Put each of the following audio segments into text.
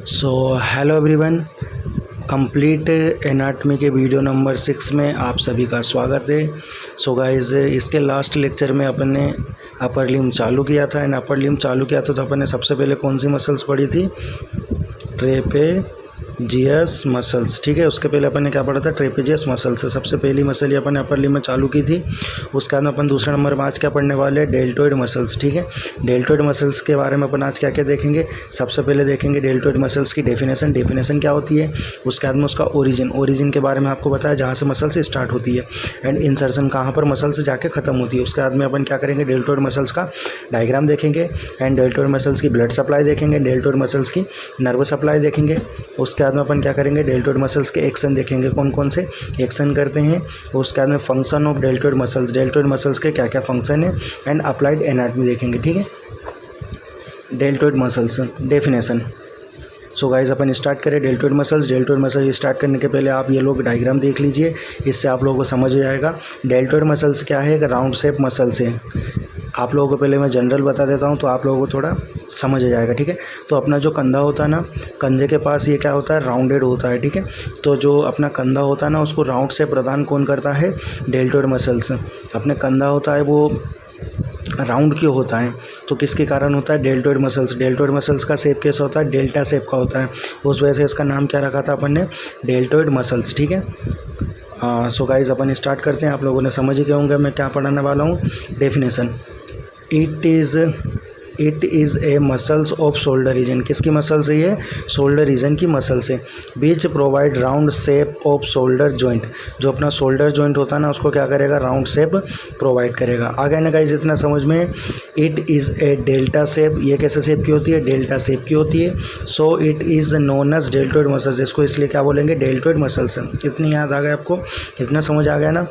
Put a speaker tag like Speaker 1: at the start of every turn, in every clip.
Speaker 1: So hello everyone, complete anatomy के video number 6 में आप सभी का स्वागत है। सो गाइस, इसके लास्ट लेक्चर में अपन ने अपर लिम्ब चालू किया था। एंड अपर लिम्ब चालू किया था तो अपन ने सबसे पहले कौन सी मसल्स पढ़ी थी? Trapezius muscles. ठीक है, उसके पहले अपन ने क्या पढ़ा था? Trapezius muscles. सबसे पहली मसल ये अपन ने अपर लिम्ब में चालू की थी। उसके बाद में अपन दूसरे नंबर में आज क्या पढ़ने वाले हैं? Deltoid muscles. ठीक है, डेल्टोइड मसल्स के बारे में अपन आज क्या क्या देखेंगे? सबसे पहले देखेंगे डेल्टोइड मसल्स की डेफिनेशन क्या होती है। उसके बाद में उसका ओरिजिन के बारे में आपको बताया, जहाँ से मसल से स्टार्ट होती है। एंड इंसर्शन, कहाँ पर मसल से जाके ख़त्म होती है। उसके बाद में अपन क्या करेंगे? डेल्टोइड मसल्स का डायग्राम देखेंगे। एंड डेल्टोइड मसल्स की ब्लड सप्लाई देखेंगे। डेल्टोइड मसल्स की नर्व सप्लाई देखेंगे। उसके बाद में अपन क्या करेंगे? डेल्टोइड मसल्स के एक्शन देखेंगे, कौन कौन से एक्शन करते हैं। उसके बाद में फंक्शन ऑफ डेल्टोइड मसल्स के क्या क्या फंक्शन है। एंड अप्लाइड एनाटमी देखेंगे। ठीक है, deltoid muscles definition. So guys, अपन स्टार्ट करें डेल्टोइड मसल्स स्टार्ट करने के पहले आप ये लोग डायग्राम देख लीजिए, इससे आप लोगों को समझ आ जाएगा। डेल्टोइड मसल्स क्या है? एक राउंड शेप मसल्स है। आप लोगों को पहले मैं जनरल बता देता हूँ तो आप लोगों को थोड़ा समझ आ जाएगा। ठीक है, तो अपना जो कंधा होता है ना, कंधे के पास ये क्या होता है? राउंडेड होता है। ठीक है, तो जो अपना कंधा होता है ना, उसको राउंड शेप प्रदान कौन करता है? Deltoid muscles. अपने कंधा होता है वो राउंड क्यों होता है? तो किसके कारण होता है? डेल्टोइड मसल्स का शेप कैसा होता है? डेल्टा शेप का होता है। उस वजह से इसका नाम क्या रखा था अपन ने? Deltoid muscles. ठीक है, सो गाइस, अपन स्टार्ट करते हैं। आप लोगों ने समझ ही गए होंगे मैं क्या पढ़ाने वाला हूँ। Definition, it is a muscles of shoulder region. किसकी मसल्स है ये? शोल्डर रीजन की मसल्स है। Which provide round shape of shoulder joint. जो अपना शोल्डर जॉइंट होता है ना, उसको क्या करेगा? राउंड शेप प्रोवाइड करेगा। आगे ना गाइस, इतना समझ में। It is A delta shape. ये कैसे शेप की होती है? डेल्टा शेप की होती है। So it is known as deltoid muscles. इसको इसलिए क्या बोलेंगे? Deltoid muscles. इतनी याद आ गया आपको? इतना समझ आ गया ना?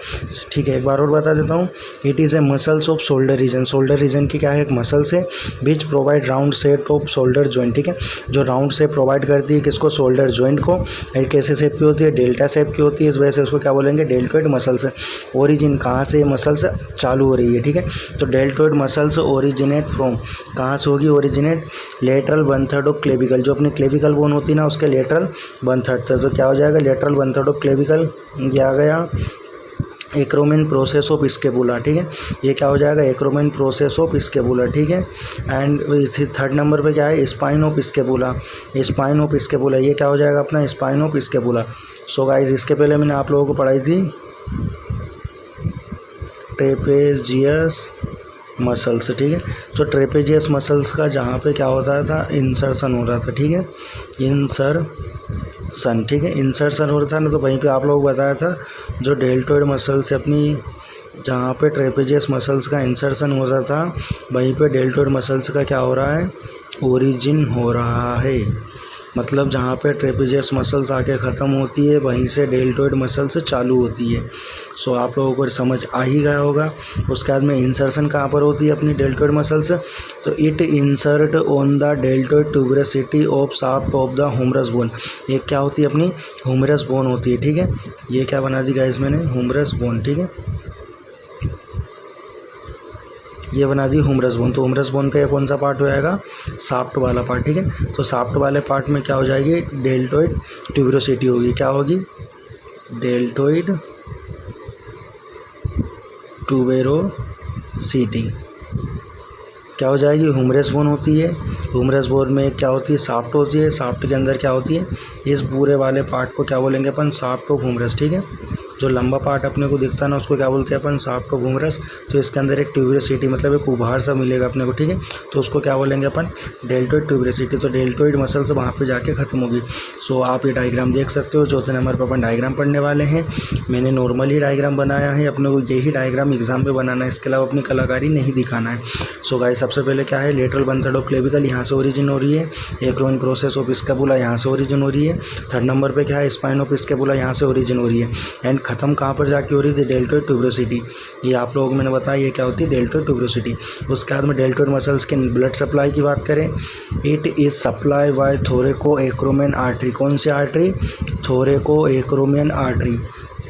Speaker 1: ठीक है, एक बार और बता देता हूँ। It is a muscles of shoulder region की क्या है? एक मसल्स है। Which provide round shape of shoulder joint. ठीक है, जो राउंड शेप प्रोवाइड करती है किसको? शोल्डर जॉइंट को। एंड कैसे शेप की होती है? डेल्टा शेप की होती है। इस वजह से उसको क्या बोलेंगे? Deltoid muscles. ओरिजिन, कहाँ से मसल्स चालू हो रही है? ठीक है, तो डेल्टोइड मसल्स ओरिजिनेट फ्रॉम, कहाँ से होगी ओरिजिनेट? Lateral 1/3 of clavicle. जो अपनी क्लेविकल बोन होती है ना, उसके लेटरल 1/3। तो क्या हो जाएगा? Lateral 1/3 of clavicle. ये आ गया एक्रोमेन प्रोसेस ऑफ स्केपुला। ठीक है, ये क्या हो जाएगा? एक्रोमेन प्रोसेस ऑफ स्केपुला। ठीक है, एंड थर्ड नंबर पे क्या है? Spine of scapula. ये क्या हो जाएगा? अपना spine of scapula. So guys, इसके पहले मैंने आप लोगों को पढ़ाई थी ट्रेपेजियस मसल्स। ठीक है, तो ट्रेपेजियस मसल्स का जहाँ पे क्या होता था? इंसर्शन हो रहा था। ठीक है, इंसर्शन हो रहा था ना, तो वहीं पे आप लोगों को बताया था जो डेल्टोइड मसल से अपनी, जहाँ पे ट्रेपेजियस मसल्स का इंसर्शन हो रहा था, वहीं पे डेल्टोइड मसल्स का क्या हो रहा है? ओरिजिन हो रहा है। मतलब जहाँ पे ट्रेपेजियस मसल्स आके ख़त्म होती है, वहीं से डेल्टोइड मसल्स चालू होती है। सो आप लोगों को समझ आ ही गया होगा। उसके बाद में इंसर्शन कहाँ पर होती है अपनी डेल्टोइड मसल्स? तो it insert on the deltoid tuberosity of shaft of the humerus bone. ये क्या होती है? अपनी ह्यूमरस बोन होती है। ठीक है, ये क्या बना दी गाइस मैंने? Humerus bone. ठीक है, ये बना दी ह्यूमरस बोन। तो ह्यूमरस बोन का ये कौन सा पार्ट हो जाएगा? शाफ्ट वाला पार्ट। ठीक है, तो शाफ्ट वाले पार्ट में क्या हो जाएगी? डेल्टोइड ट्यूबरसिटी होगी। क्या होगी? डेल्टोइड ट्यूबरसिटी क्या हो जाएगी? ह्यूमरस बोन होती है। ह्यूमरस बोन में क्या होती है? शाफ्ट होती है। शाफ्ट के अंदर क्या होती है? इस पूरे वाले पार्ट को क्या बोलेंगे अपन? Shaft of humerus. ठीक है, जो लंबा पार्ट अपने को दिखता है ना, उसको क्या बोलते हैं अपन? Shaft of humerus. तो इसके अंदर एक ट्यूबरसिटी, मतलब एक उभार सा मिलेगा अपने को। ठीक है, तो उसको क्या बोलेंगे अपन? डेल्टोइड ट्यूबरसिटी। तो डेल्टोइड मसल्स वहाँ पे जाके ख़त्म होगी। सो आप ये डायग्राम देख सकते हो। चौथे नंबर पर अपन डायग्राम पढ़ने वाले हैं। मैंने नॉर्मल ही डायग्राम बनाया है, अपने को यही डायग्राम एग्जाम में बनाना है, इसके अलावा अपनी कलाकारी नहीं दिखाना है। सो गाइस, सबसे पहले क्या है? लेटरल 1/3 ऑफ क्लेविकल, यहाँ से ओरिजिन हो रही है। एक्रोमेन प्रोसेस ऑफ स्केपुला, यहाँ से ओरिजिन हो रही है। थर्ड नंबर पे क्या है? स्पाइन ऑफ स्केपुला, यहाँ से ओरिजिन हो रही है। एंड ख़त्म कहाँ पर जाके हो रही थी? डेल्टोइड ट्यूबरसिटी। ये आप लोगों को मैंने बताया ये क्या होती है? Deltoid tuberosity. उसके बाद में डेल्टोइड मसल्स के ब्लड सप्लाई की बात करें, it is supply by thoraco acromion artery. कौन सी artery? Thoraco acromion artery.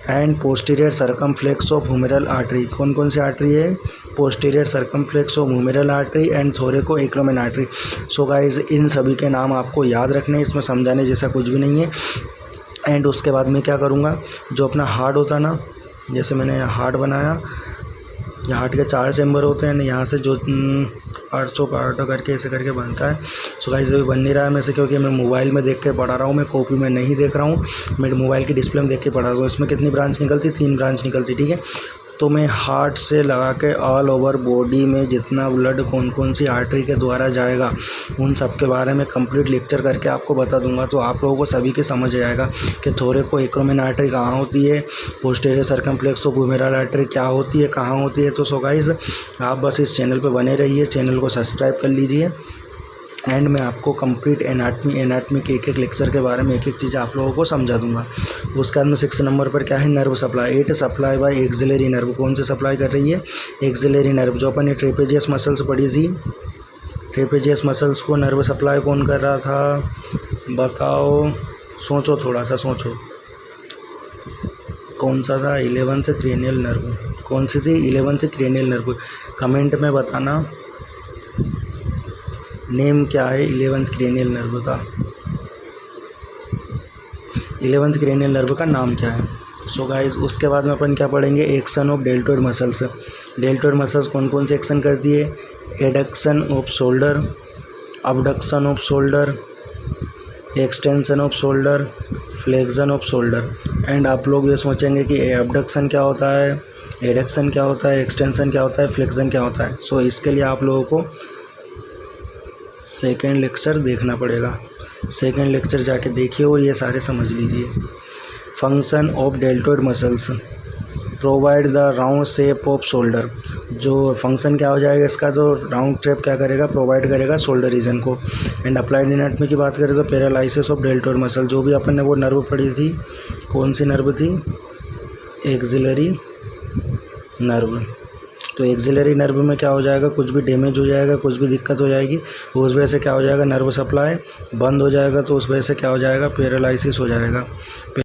Speaker 1: And posterior circumflex of humeral artery. कौन कौन सी आर्टरी है? Posterior circumflex of humeral artery and thoraco acromion artery. So guys इन सभी के नाम आपको याद रखने हैं, इसमें समझाने जैसा कुछ भी नहीं है। एंड उसके बाद मैं क्या करूँगा, जो अपना हार्ट होता ना, जैसे मैंने हार्ट बनाया, ये हार्ट के 4 चैम्बर होते हैं, यहाँ से जो पार्ट करके ऐसे करके बनता है। सो गाइस अभी बन नहीं रहा है मेरे से, क्योंकि मैं मोबाइल में देख के पढ़ा रहा हूँ, मैं कॉपी में नहीं देख रहा हूँ, मैं मोबाइल की डिस्प्ले में देख के पढ़ा रहा हूँ। इसमें कितनी ब्रांच निकलती? 3 ब्रांच निकलती, ठीक है। तो मैं हार्ट से लगा के ऑल ओवर बॉडी में जितना ब्लड कौन कौन सी आर्टरी के द्वारा जाएगा उन सब के बारे में कंप्लीट लेक्चर करके आपको बता दूंगा। तो आप लोगों को सभी के समझ आएगा कि थोरेको एक्रोमिन आर्टरी कहाँ होती है, posterior circumflex of humeral artery क्या होती है, कहाँ होती है। तो सो गाइस आप बस इस चैनल पर बने रहिए, चैनल को सब्सक्राइब कर लीजिए। एंड मैं आपको कंप्लीट एनाटमी के एक लेक्चर के बारे में एक चीज़ आप लोगों को समझा दूंगा। उसके बाद में 6 नंबर पर क्या है? Nerve supply. It supply bye axillary nerve. कौन से सप्लाई कर रही है? Axillary nerve. जो अपन ने ट्रेपेजियस मसल्स पढ़ी थी, ट्रेपेजियस मसल्स को नर्व सप्लाई कौन कर रहा था? बताओ, सोचो, थोड़ा सा सोचो, कौन सा था? 11th cranial nerve. कौन सी थी? 11th cranial nerve. कमेंट में बताना नेम क्या है 11th क्रेनियल नर्व का। 11th क्रेनियल नर्व का नाम क्या है? सो गाइस उसके बाद में अपन क्या पढ़ेंगे? Action of deltoid muscles. Deltoid muscles कौन कौन से एक्शन करती है? Adduction off shoulder, abduction off shoulder, extension off shoulder, flexion off shoulder. And आप लोग ये सोचेंगे कि अबडक्शन क्या होता है, एडक्शन क्या होता है, एक्सटेंशन क्या होता है, फ्लेक्शन क्या होता है। सो इसके लिए आप लोगों को सेकेंड लेक्चर देखना पड़ेगा। सेकेंड लेक्चर जाके देखिए और ये सारे समझ लीजिए। Function of deltoid muscles provide the round shape of shoulder. जो फंक्शन क्या हो जाएगा इसका? जो राउंड शेप क्या करेगा? प्रोवाइड करेगा शोल्डर रीजन को। एंड अप्लाइड एनाटमी की बात करें तो पैरालिसिस ऑफ डेल्टोइड मसल। जो भी अपन ने वो नर्व पढ़ी थी, कौन सी नर्व थी? Axillary nerve. तो एक्सिलरी नर्व में क्या हो जाएगा? कुछ भी डैमेज हो जाएगा, कुछ भी दिक्कत हो जाएगी, तो उस वजह से क्या हो जाएगा? नर्व सप्लाई बंद हो जाएगा, तो उस वजह से क्या हो जाएगा? पैरालिसिस हो जाएगा।